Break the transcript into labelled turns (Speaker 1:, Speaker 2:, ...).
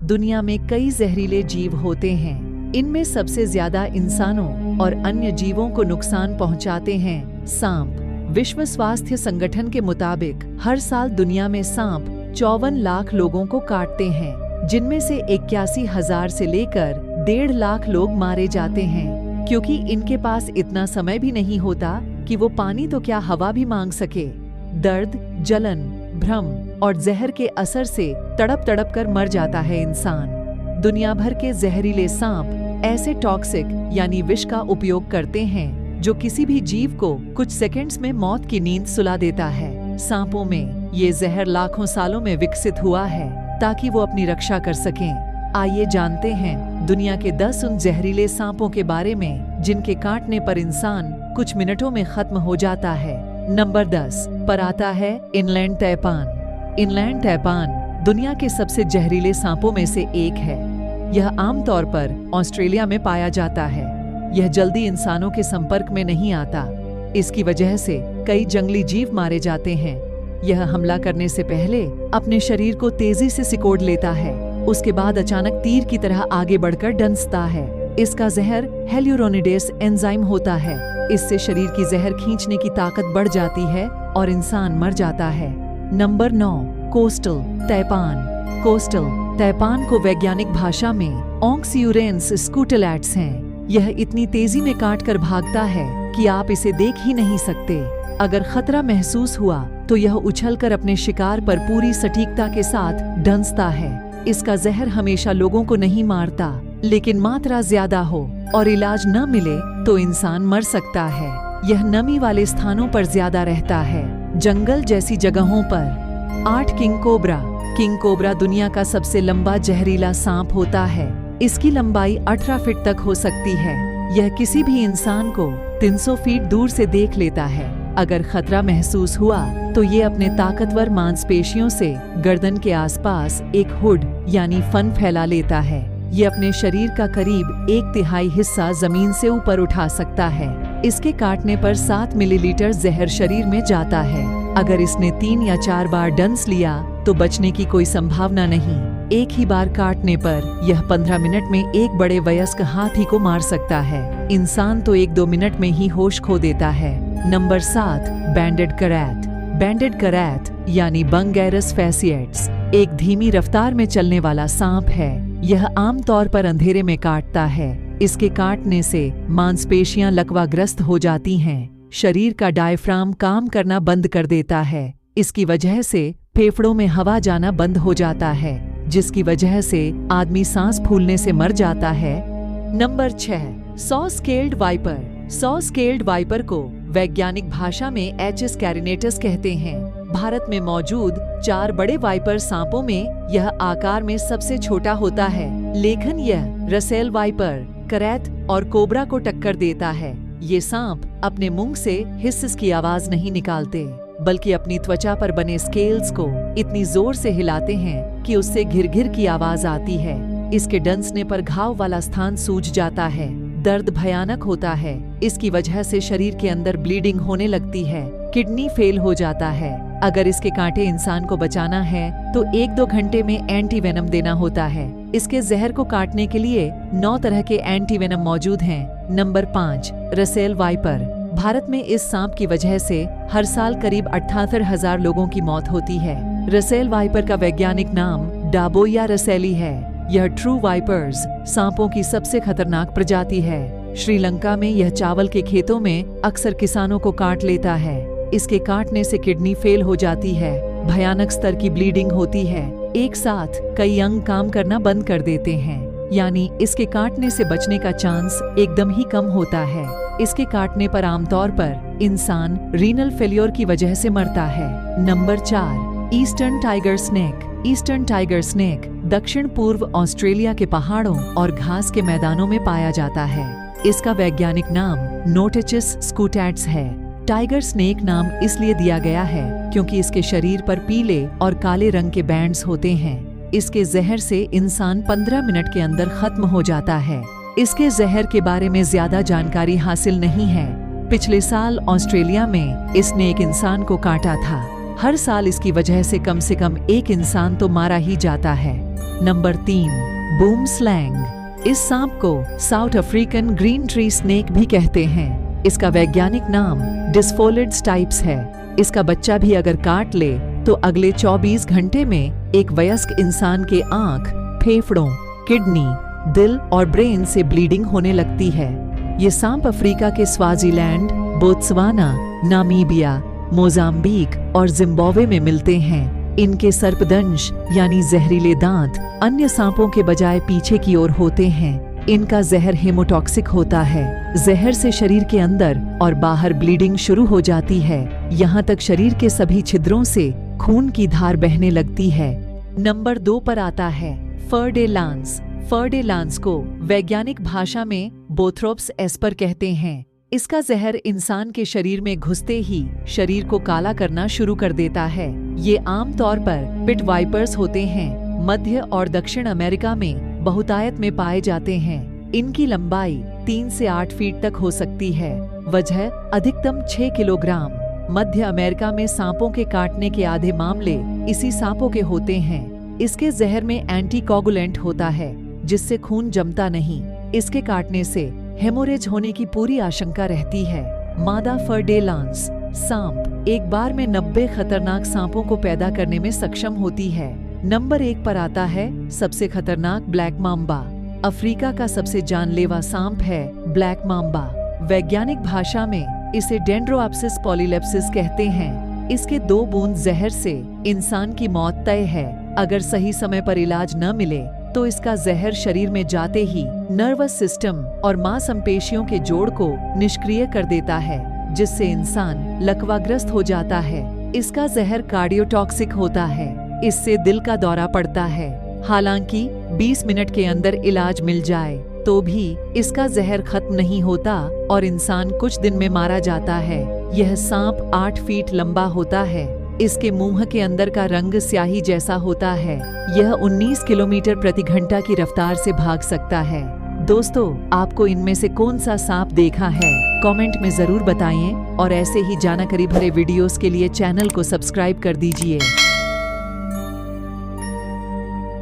Speaker 1: दुनिया में कई जहरीले जीव होते हैं। इनमें सबसे ज्यादा इंसानों और अन्य जीवों को नुकसान पहुंचाते हैं सांप। विश्व स्वास्थ्य संगठन के मुताबिक हर साल दुनिया में सांप 54 लाख लोगों को काटते हैं, जिनमें से 81,000 से लेकर 1.5 लाख लोग मारे जाते हैं, क्योंकि इनके पास इतना समय भी नहीं होता कि वो पानी तो क्या हवा भी मांग सके। दर्द, जलन, भ्रम और जहर के असर से तड़प तड़प कर मर जाता है इंसान। दुनिया भर के जहरीले सांप ऐसे टॉक्सिक यानी विष का उपयोग करते हैं जो किसी भी जीव को कुछ सेकंड्स में मौत की नींद सुला देता है। सांपों में ये जहर लाखों सालों में विकसित हुआ है ताकि वो अपनी रक्षा कर सकें। आइए जानते हैं दुनिया के 10 उन जहरीले सांपों के बारे में जिनके काटने पर इंसान कुछ मिनटों में खत्म हो जाता है। नंबर 10 पर आता है इनलैंड तैपान। इनलैंड तैपान दुनिया के सबसे जहरीले सांपों में से एक है। यह आमतौर पर ऑस्ट्रेलिया में पाया जाता है। यह जल्दी इंसानों के संपर्क में नहीं आता। इसकी वजह से कई जंगली जीव मारे जाते हैं। यह हमला करने से पहले अपने शरीर को तेजी से सिकोड़ लेता है, उसके बाद अचानक तीर की तरह आगे बढ़कर डंसता है। इसका जहर हेल्यूरोनिडेस एंजाइम होता है। इससे शरीर की जहर खींचने की ताकत बढ़ जाती है और इंसान मर जाता है। Number 9 coastal taipan. Coastal taipan को वैज्ञानिक भाषा में ऑक्सियूरेंस स्कूटेलैट्स हैं। यह इतनी तेजी में काटकर भागता है कि आप इसे देख ही नहीं सकते। अगर खतरा महसूस हुआ तो यह उछलकर अपने शिकार पर पूरी सटीकता के साथ डंसता है। इसका जहर हमेशा लोगों को नहीं मारता, लेकिन मात्रा ज्यादा हो और इलाज न मिले तो इंसान मर सकता है। यह नमी वाले स्थानों पर ज्यादा रहता है, जंगल जैसी जगहों पर। 8 किंग कोबरा। किंग कोबरा दुनिया का सबसे लंबा जहरीला सांप होता है। इसकी लंबाई 18 फीट तक हो सकती है। यह किसी भी इंसान को 300 फीट दूर से देख लेता है। अगर खतरा महसूस हुआ तो ये अपने ताकतवर मांसपेशियों से गर्दन के आसपास एक हुड यानी फन फैला लेता है। ये अपने शरीर का करीब 1/3 हिस्सा जमीन से ऊपर उठा सकता है। इसके काटने पर 7 मिलीलीटर जहर शरीर में जाता है। अगर इसने 3 या 4 बार डंस लिया तो बचने की कोई संभावना नहीं। एक ही बार काटने पर यह 15 मिनट में एक बड़े वयस्क हाथी को मार सकता है। इंसान तो 1-2 मिनट में ही होश खो देता है। Number 7 banded krait. Banded krait यानी बंगैरस फैसिएट्स एक धीमी रफ्तार में चलने वाला सांप है। यह आमतौर पर अंधेरे में काटता है। इसके काटने से मांसपेशियां लकवाग्रस्त हो जाती हैं। शरीर का डायफ्राम काम करना बंद कर देता है। इसकी वजह से फेफड़ों में हवा जाना बंद हो जाता है, जिसकी वजह से आदमी सांस फूलने से मर जाता है। Number 6 saw scaled viper. Saw scaled viper को वैज्ञानिक भाषा में एचिस कैरिनेटस कहते हैं। भारत में मौजूद 4 बड़े वाइपर सांपों में यह आकार में सबसे छोटा होता है, लेकिन यह रसेल वाइपर, करैट और कोबरा को टक्कर देता है। ये सांप अपने मुंह से हिस्स की आवाज नहीं निकालते, बल्कि अपनी त्वचा पर बने स्केल्स को इतनी जोर से हिलाते हैं कि उससे घिर-घिर की आवाज आती है। इसके डंसने पर घाव वाला स्थान सूज जाता है। दर्द भयानक होता है। इसकी वजह से शरीर के अंदर ब्लीडिंग होने लगती है, किडनी फेल हो जाता है। अगर इसके कांटे इंसान को बचाना है तो 1-2 घंटे में एंटीवेनम देना होता है। इसके जहर को काटने के लिए 9 तरह के एंटीवेनम मौजूद हैं। Number 5 Russell viper. भारत में इस सांप की वजह से हर साल करीब 78,000 लोगों की मौत होती है। रसेल वाइपर का वैज्ञानिक नाम डाबोया रसेली है। यह ट्रू वाइपर्स सांपों की सबसे खतरनाक प्रजाति है। श्रीलंका में यह चावल के खेतों में अक्सर किसानों को काट लेता है। इसके काटने से किडनी फेल हो जाती है, भयानक स्तर की ब्लीडिंग होती है। एक साथ कई अंग काम करना बंद कर देते हैं, यानी इसके काटने से बचने का चांस एकदम ही कम होता है। इसके काटने पर आमतौर पर इंसान रीनल फेल्योर की वजह से मरता है। Number 4 eastern tiger snake. Eastern tiger snake दक्षिण पूर्व ऑस्ट्रेलिया के पहाड़ों और घास के मैदानों में पाया जाता है। इसका वैज्ञानिक नाम नोटिचिस स्कूटैट्स है। टाइगर स्नेक नाम इसलिए दिया गया है क्योंकि इसके शरीर पर पीले और काले रंग के बैंड्स होते हैं। इसके जहर से इंसान 15 मिनट के अंदर खत्म हो जाता है। इसके जहर के बारे में ज्यादा जानकारी हासिल नहीं है। पिछले साल ऑस्ट्रेलिया में इसने एक इंसान को काटा था। हर साल इसकी वजह से कम एक इंसान तो मारा ही जाता है। Number 3, boom slang. इस सांप को south African green tree snake भी कहते हैं। इसका वैज्ञानिक नाम डिस्फोलिड स्टाइप्स है। इसका बच्चा भी अगर काट ले तो अगले 24 घंटे में एक वयस्क इंसान के आंख, फेफड़ों, किडनी, दिल और ब्रेन से ब्लीडिंग होने लगती है। ये सांप अफ्रीका के स्वाजीलैंड, बोत्सवाना, नामीबिया, मोजाम्बिक और जिम्बाब्वे में मिलते हैं। इनके सर्पदंश यानी जहरीले दांत अन्य सांपों के बजाय पीछे की ओर होते हैं। इनका जहर हेमोटॉक्सिक होता है। जहर से शरीर के अंदर और बाहर ब्लीडिंग शुरू हो जाती है। यहाँ तक शरीर के सभी छिद्रों से खून की धार बहने लगती है। नंबर 2 पर आता है फर डे लांस। फर डे लांस को वैज्ञानिक भाषा में बोथ्रोप्स एस्पर कहते हैं। इसका जहर इंसान के शरीर में घुसते ही शरीर को काला करना शुरू कर देता है। ये आमतौर पर पिट वाइपर्स होते हैं। मध्य और दक्षिण अमेरिका में बहुतायत में पाए जाते हैं। इनकी लंबाई 3 से 8 फीट तक हो सकती है। वजह अधिकतम 6 किलोग्राम। मध्य अमेरिका में सांपों के काटने के आधे मामले इसी सांपों के होते हैं। इसके जहर में एंटीकोगुलेंट होता है, जिससे खून जमता नहीं। इसके काटने से हेमोरेज होने की पूरी आशंका रहती है। मादा फर डे लांस सांप एक बार में 90 खतरनाक सांपों को पैदा करने में सक्षम होती है। नंबर 1 पर आता है सबसे खतरनाक ब्लैक माम्बा। अफ्रीका का सबसे जानलेवा सांप है ब्लैक माम्बा। वैज्ञानिक भाषा में इसे डेंड्रोआप्सिस पॉलीलेप्सिस कहते हैं। इसके 2 बूंद जहर से इंसान की मौत तय है। अगर सही समय पर इलाज न मिले तो इसका जहर शरीर में जाते ही नर्वस सिस्टम और मांसपेशियों के जोड़ को निष्क्रिय कर देता है, जिससे इंसान लकवाग्रस्त हो जाता है। इसका जहर कार्डियोटॉक्सिक होता है। इससे दिल का दौरा पड़ता है। हालांकि 20 मिनट के अंदर इलाज मिल जाए तो भी इसका जहर खत्म नहीं होता और इंसान कुछ दिन में मारा जाता है। यह सांप 8 फीट लंबा होता है। इसके मुंह के अंदर का रंग स्याही जैसा होता है। यह 19 किलोमीटर प्रति घंटा की रफ्तार से भाग सकता है। दोस्तों, आपको इनमें से कौन सा सांप देखा है? कमेंट में जरूर बताएं और ऐसे ही जानकारी भरे वीडियोस के लिए चैनल को सब्सक्राइब कर दीजिए।